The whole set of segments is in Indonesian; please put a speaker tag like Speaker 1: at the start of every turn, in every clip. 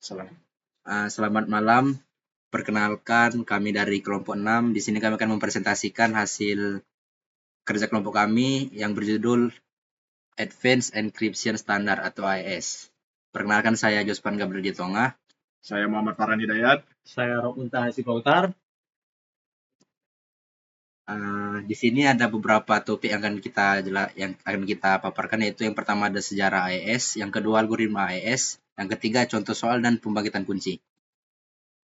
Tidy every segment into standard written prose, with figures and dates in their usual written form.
Speaker 1: Selamat malam. Perkenalkan, kami dari kelompok 6. Di sini kami akan mempresentasikan hasil kerja kelompok kami yang berjudul Advanced Encryption Standard atau AES. Perkenalkan, saya Jospan Gabriel Gitonga.
Speaker 2: Saya Muhammad Farhan Hidayat.
Speaker 3: Saya Rokunta Hasibautar.
Speaker 1: Di sini ada beberapa topik yang akan kita paparkan, yaitu yang pertama ada sejarah AES, yang kedua algoritma AES, yang ketiga contoh soal dan pembangkitan kunci.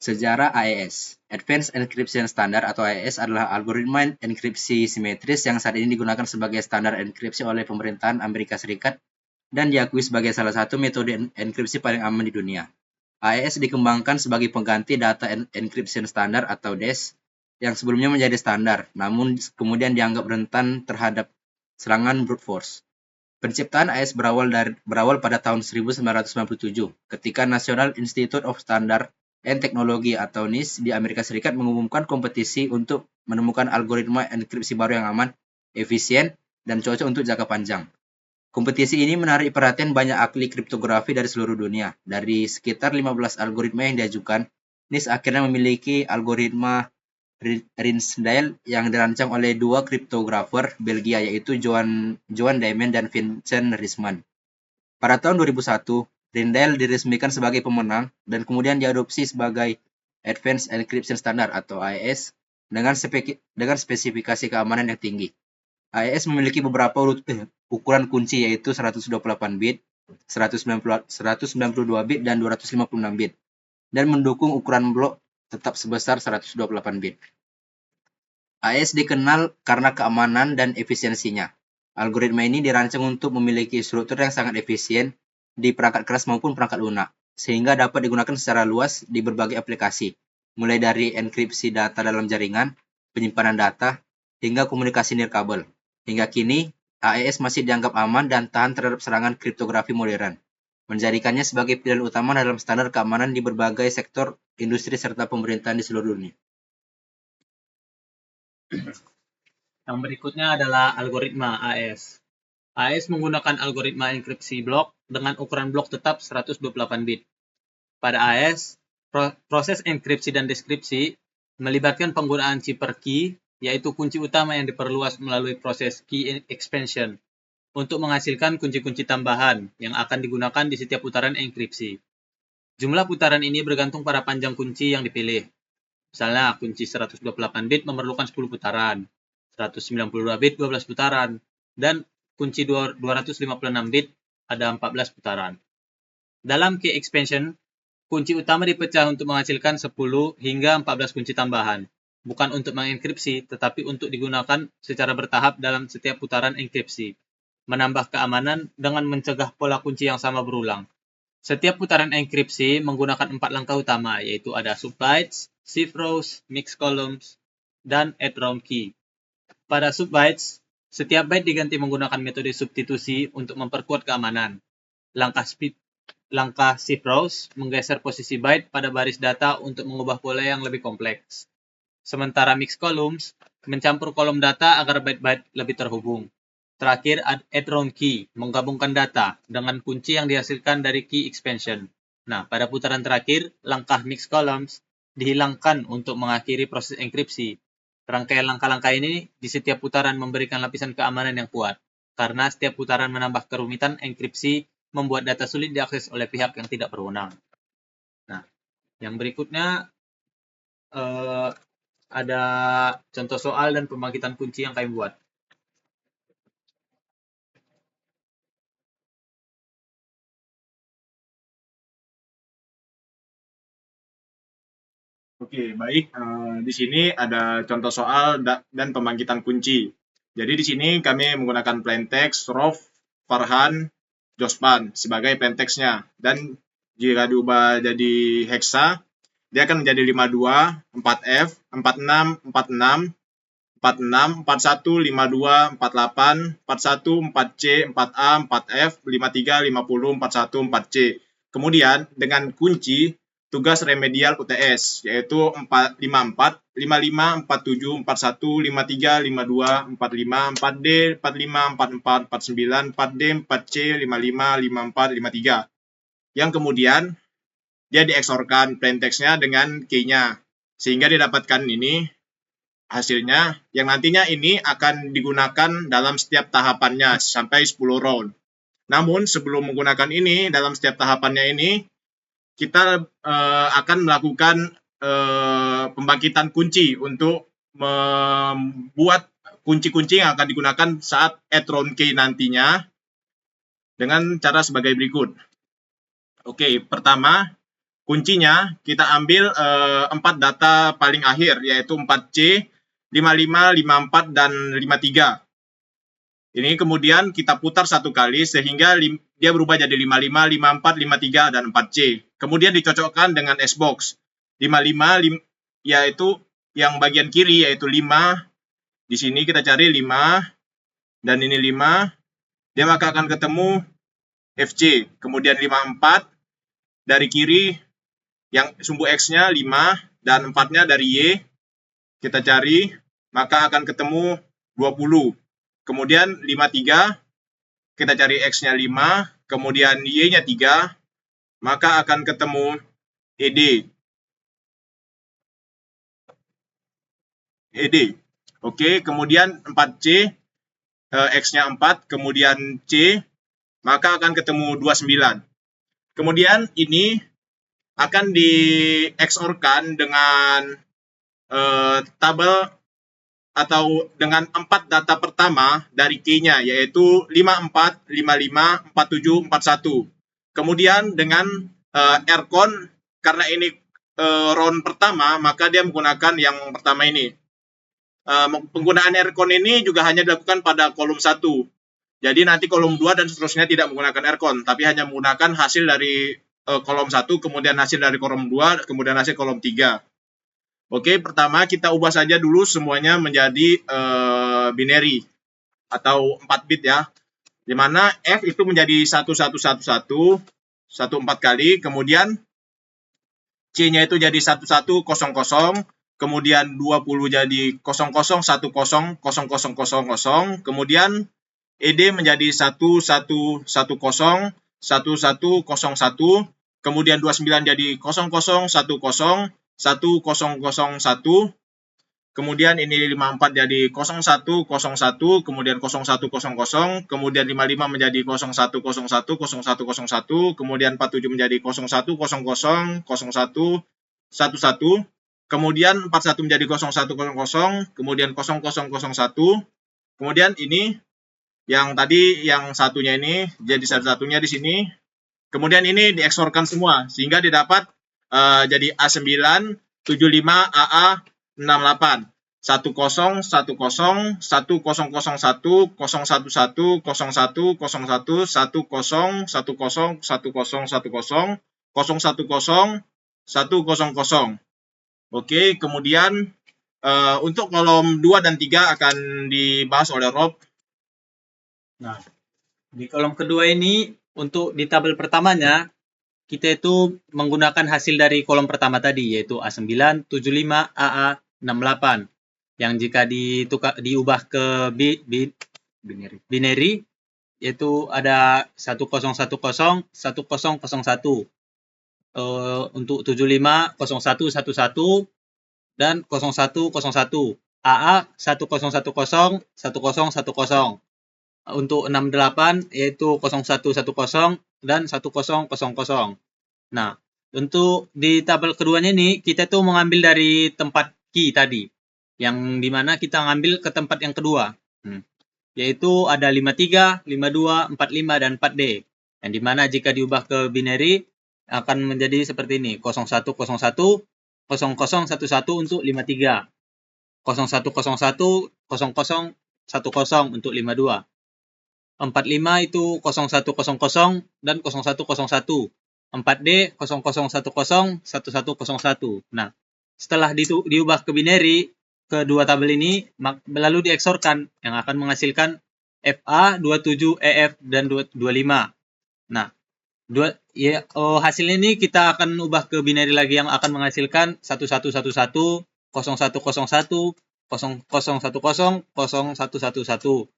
Speaker 1: Sejarah AES. Advanced Encryption Standard atau AES adalah algoritma enkripsi simetris yang saat ini digunakan sebagai standar enkripsi oleh pemerintahan Amerika Serikat dan diakui sebagai salah satu metode enkripsi paling aman di dunia. AES dikembangkan sebagai pengganti Data Encryption Standard atau DES yang sebelumnya menjadi standar, namun kemudian dianggap rentan terhadap serangan brute force. Penciptaan AES berawal pada tahun 1997 ketika National Institute of Standard and Technology atau NIST di Amerika Serikat mengumumkan kompetisi untuk menemukan algoritma enkripsi baru yang aman, efisien, dan cocok untuk jangka panjang. Kompetisi ini menarik perhatian banyak ahli kriptografi dari seluruh dunia. Dari sekitar 15 algoritma yang diajukan, NIST akhirnya memiliki algoritma Rinsdale yang dirancang oleh dua kriptografer Belgia, yaitu Johan Diemen dan Vincent Risman. Pada tahun 2001, Rinsdale diresmikan sebagai pemenang dan kemudian diadopsi sebagai Advanced Encryption Standard atau AES dengan spesifikasi keamanan yang tinggi. AES memiliki beberapa ukuran kunci, yaitu 128 bit, 192 bit, dan 256 bit, dan mendukung ukuran blok tetap sebesar 128 bit. AES dikenal karena keamanan dan efisiensinya. Algoritma ini dirancang untuk memiliki struktur yang sangat efisien di perangkat keras maupun perangkat lunak, sehingga dapat digunakan secara luas di berbagai aplikasi, mulai dari enkripsi data dalam jaringan, penyimpanan data, hingga komunikasi nirkabel. Hingga kini, AES masih dianggap aman dan tahan terhadap serangan kriptografi modern, menjadikannya sebagai pilihan utama dalam standar keamanan di berbagai sektor industri serta pemerintahan di seluruh dunia.
Speaker 3: Yang berikutnya adalah algoritma AES. AES menggunakan algoritma enkripsi blok dengan ukuran blok tetap 128 bit. Pada AES, proses enkripsi dan deskripsi melibatkan penggunaan cipher key, yaitu kunci utama yang diperluas melalui proses key expansion untuk menghasilkan kunci-kunci tambahan yang akan digunakan di setiap putaran enkripsi. Jumlah putaran ini bergantung pada panjang kunci yang dipilih. Misalnya, kunci 128 bit memerlukan 10 putaran, 192 bit 12 putaran, dan kunci 256 bit ada 14 putaran. Dalam key expansion, kunci utama dipecah untuk menghasilkan 10 hingga 14 kunci tambahan, bukan untuk mengenkripsi, tetapi untuk digunakan secara bertahap dalam setiap putaran enkripsi, menambah keamanan dengan mencegah pola kunci yang sama berulang. Setiap putaran enkripsi menggunakan 4 langkah utama, yaitu ada subbytes, shift rows, mix columns, dan add round key. Pada subbytes, setiap byte diganti menggunakan metode substitusi untuk memperkuat keamanan. Langkah shift rows menggeser posisi byte pada baris data untuk mengubah pola yang lebih kompleks. Sementara mix columns mencampur kolom data agar byte-byte lebih terhubung. Terakhir, add round key menggabungkan data dengan kunci yang dihasilkan dari key expansion. Nah, pada putaran terakhir, langkah mix columns dihilangkan untuk mengakhiri proses enkripsi. Rangkaian langkah-langkah ini di setiap putaran memberikan lapisan keamanan yang kuat, karena setiap putaran menambah kerumitan enkripsi membuat data sulit diakses oleh pihak yang tidak berwenang. Nah, yang berikutnya ada contoh soal dan pembangkitan kunci yang kami buat.
Speaker 2: Oke, baik. Di sini ada contoh soal dan pembangkitan kunci. Jadi di sini kami menggunakan plaintext, Rof, Farhan, Jospan sebagai plaintextnya. Dan jika diubah jadi hexa, dia akan menjadi 52, 4F, 46, 46, 46, 41, 52, 48, 41, 4C, 4A, 4F, 53, 50, 41, 4C. Kemudian dengan kunci tugas remedial UTS, yaitu 454, 55, 47, 41, 53, 52, 45, 4D, 45, 44, 49, 4D, 4C, 55, 54, 53. Yang kemudian dia dieksorkan plaintext-nya dengan key-nya. Sehingga didapatkan ini hasilnya yang nantinya ini akan digunakan dalam setiap tahapannya sampai 10 round. Namun sebelum menggunakan ini dalam setiap tahapannya ini kita akan melakukan pembangkitan kunci untuk membuat kunci-kunci yang akan digunakan saat add round key nantinya dengan cara sebagai berikut. Oke, pertama kuncinya kita ambil 4 data paling akhir yaitu 4C, 55, 54, dan 53. Ini kemudian kita putar satu kali sehingga dia berubah jadi 55, 54, 53, dan 4C. Kemudian dicocokkan dengan S-box. 55 yaitu yang bagian kiri yaitu 5. Di sini kita cari 5 dan ini 5. Dia maka akan ketemu FC. Kemudian 54 dari kiri yang sumbu X-nya 5 dan 4-nya dari Y. Kita cari maka akan ketemu 20. Kemudian 53, kita cari X-nya 5, kemudian Y-nya 3, maka akan ketemu ED. Oke, kemudian 4C, X-nya 4, kemudian C, maka akan ketemu 29. Kemudian ini akan di-XOR-kan dengan tabel atau dengan 4 data pertama dari key-nya yaitu 54, 55, 47, 41. Kemudian dengan RCON karena ini round pertama maka dia menggunakan yang pertama ini. Penggunaan RCON ini juga hanya dilakukan pada kolom 1. Jadi nanti kolom 2 dan seterusnya tidak menggunakan RCON tapi hanya menggunakan hasil dari kolom 1, kemudian hasil dari kolom 2, kemudian hasil kolom 3. Oke, pertama kita ubah saja dulu semuanya menjadi binary atau 4 bit ya. Di mana F itu menjadi 1111, 14 kali, kemudian C-nya itu jadi 1100, kemudian 20 jadi 00100000, kemudian ED menjadi 1110, 1101, kemudian 29 jadi 0010, 1001, kemudian ini 54 jadi 0101, kemudian 0100, kemudian 55 menjadi 0101, 0101, kemudian 47 menjadi 0100, 0111, kemudian 41 menjadi 0100, kemudian 0001, kemudian ini yang tadi yang satunya ini jadi satu-satunya di sini, kemudian ini dieksorkan semua sehingga didapat jadi A9, 75, AA, 68, 10, 10, 10, 1001, 011, 01, 01, 10, 10, 10, 10, 10, 100. Oke, kemudian untuk kolom 2 dan 3 akan dibahas oleh Rob.
Speaker 3: Nah, di kolom kedua ini untuk di tabel pertamanya kita itu menggunakan hasil dari kolom pertama tadi yaitu A9, 75, AA, 68 yang jika diubah ke binary yaitu ada 1010, 1001. Untuk 75, 0111 dan 0101. AA 1010, 1010. Untuk 68 yaitu 0110 dan 1000. Nah, untuk di tabel keduanya ini kita tuh mengambil dari tempat key tadi, yang dimana kita ngambil ke tempat yang kedua, yaitu ada 53, 52, 45, dan 4D, yang dimana jika diubah ke binary akan menjadi seperti ini, 0101, 0011 untuk 53, 0101, 0010 untuk 52. 45 itu 0100 dan 0101. 4D 0010 1101. Nah, setelah diubah ke binary kedua tabel ini lalu dieksorkan yang akan menghasilkan FA 27, EF dan 25. Nah, hasil ini kita akan ubah ke binary lagi yang akan menghasilkan 1111, 0101, 0010, 0111, 1111, 1111,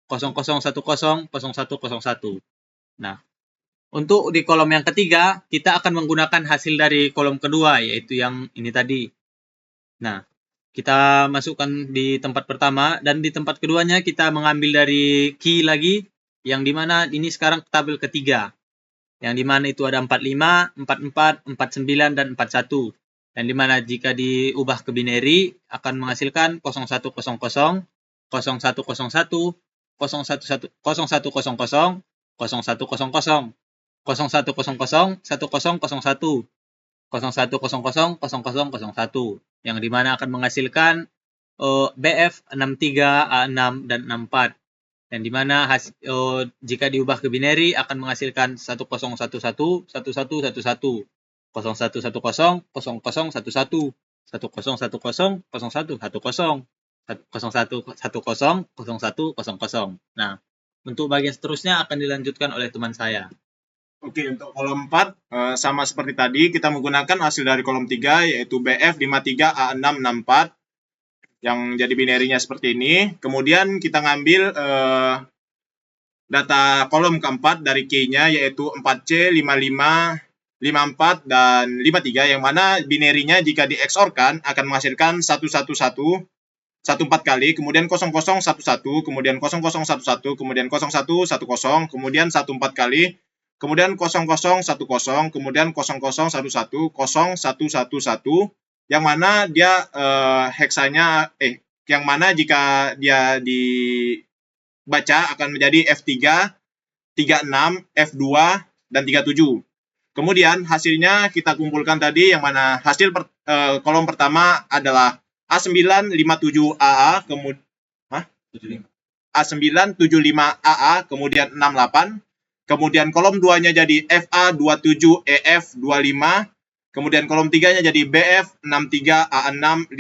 Speaker 3: 1111, 0010, 0101. Nah, Untuk di kolom yang ketiga, kita akan menggunakan hasil dari kolom kedua, yaitu yang ini tadi. Nah, kita masukkan di tempat pertama, dan di tempat keduanya kita mengambil dari key lagi, yang dimana ini sekarang tabel ketiga. Yang dimana itu ada 45, 44, 49, dan 41. Yang dimana jika diubah ke binary, akan menghasilkan 0100, 0101, 0100, 0100, 0100, 0100, 0100, yang dimana akan menghasilkan BF 63, A6, dan 64. Yang dimana jika diubah ke binary akan menghasilkan 1011, 1111, 0110, 0011, 0010, 0110, 0110, 0110. Nah, untuk bagian seterusnya akan dilanjutkan oleh teman saya.
Speaker 2: Oke, untuk kolom 4, sama seperti tadi, kita menggunakan hasil dari kolom 3, yaitu BF 53, A6, 64, yang jadi binary-nya seperti ini. Kemudian kita ngambil data kolom keempat dari key-nya, yaitu 4C, 55, 54, dan 53, yang mana binary-nya jika di XOR-kan akan menghasilkan 111, 14 kali, kemudian 0011, kemudian 0011, kemudian 0110, kemudian 14 kali, kemudian 0010, kemudian 0011, 0111, yang mana dia heksanya yang mana jika dia dibaca akan menjadi F3, 36, F2, dan 37. Kemudian hasilnya kita kumpulkan tadi, yang mana hasil kolom pertama adalah A9 57 AA, kemudian A9 75 AA, kemudian 68. Kemudian kolom 2-nya jadi FA 27 EF 25. Kemudian kolom 3-nya jadi BF 63 A6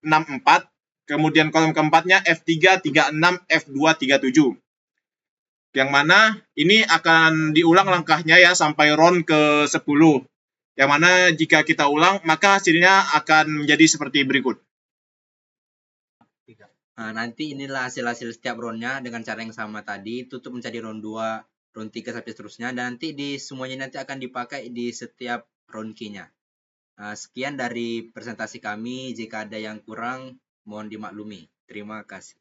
Speaker 2: 64. Kemudian kolom keempatnya F3 36 F2 37. Yang mana ini akan diulang langkahnya ya sampai round ke-10. Yang mana jika kita ulang maka hasilnya akan menjadi seperti berikut.
Speaker 1: Nah, nanti inilah hasil-hasil setiap roundnya dengan cara yang sama tadi, tutup menjadi round 2, round 3 sampai seterusnya, dan nanti di semuanya nanti akan dipakai di setiap round key-nya. Sekian dari presentasi kami, jika ada yang kurang mohon dimaklumi. Terima kasih.